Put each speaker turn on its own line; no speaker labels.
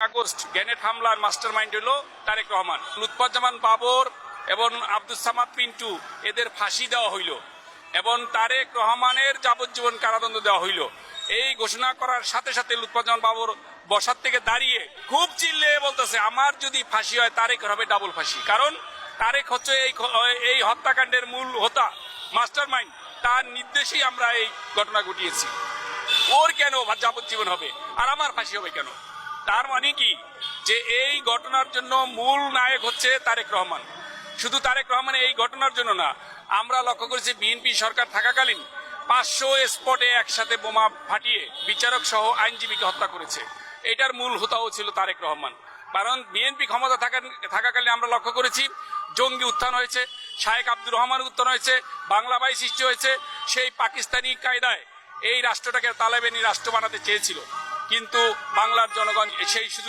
August grenade হামলার master mind হলো তারেক রহমান। লুৎফুজ্জামান বাবর এবং আব্দুস সামাদ পিন্টু এদের ফাঁসি দেওয়া হইল এবং তারেক রহমানের যাবজ্জীবন কারাদণ্ড দেওয়া হইল। এই ঘোষণা করার সাথে সাথে লুৎফুজ্জামান বাবর বসার থেকে দাঁড়িয়ে খুব চিল্লে বলতেছে, আমার যদি ফাঁসি হয় তারেক হবে ডাবল ফাঁসি। কারণ তারেক হচ্ছে এই হত্যাকাণ্ডের মূল হোতা, মাস্টার মাইন্ড। তার নির্দেশেই আমরা এই ঘটনা ঘটিয়েছি। ওর কেন যাবজ্জীবন হবে আর আমার ফাঁসি হবে কেন? তার মানে কি যে এই ঘটনার জন্য মূল নায়ক হচ্ছে তারেক রহমান। শুধু তারেক রহমান এই ঘটনার জন্য না, আমরা লক্ষ্য করেছি বিএনপি সরকার থাকাকালীন 500 স্পটে একসাথে বোমা ফাটিয়ে বিচারক সহ আইনজীবীকে হত্যা করেছে। এটার মূল হোতাও ছিল তারেক রহমান। কারণ বিএনপি ক্ষমতা থাকাকালীন আমরা লক্ষ্য করেছি জঙ্গি উত্থান হয়েছে, শায়েখ আব্দুর রহমান উত্থান হয়েছে, বাংলাবাই সৃষ্টি হয়েছে। সেই পাকিস্তানি কায়দায় এই রাষ্ট্রটাকে তালেবানি রাষ্ট্র বানাতে চেয়েছিল, কিন্তু বাংলার জনগণ সেই সুযোগ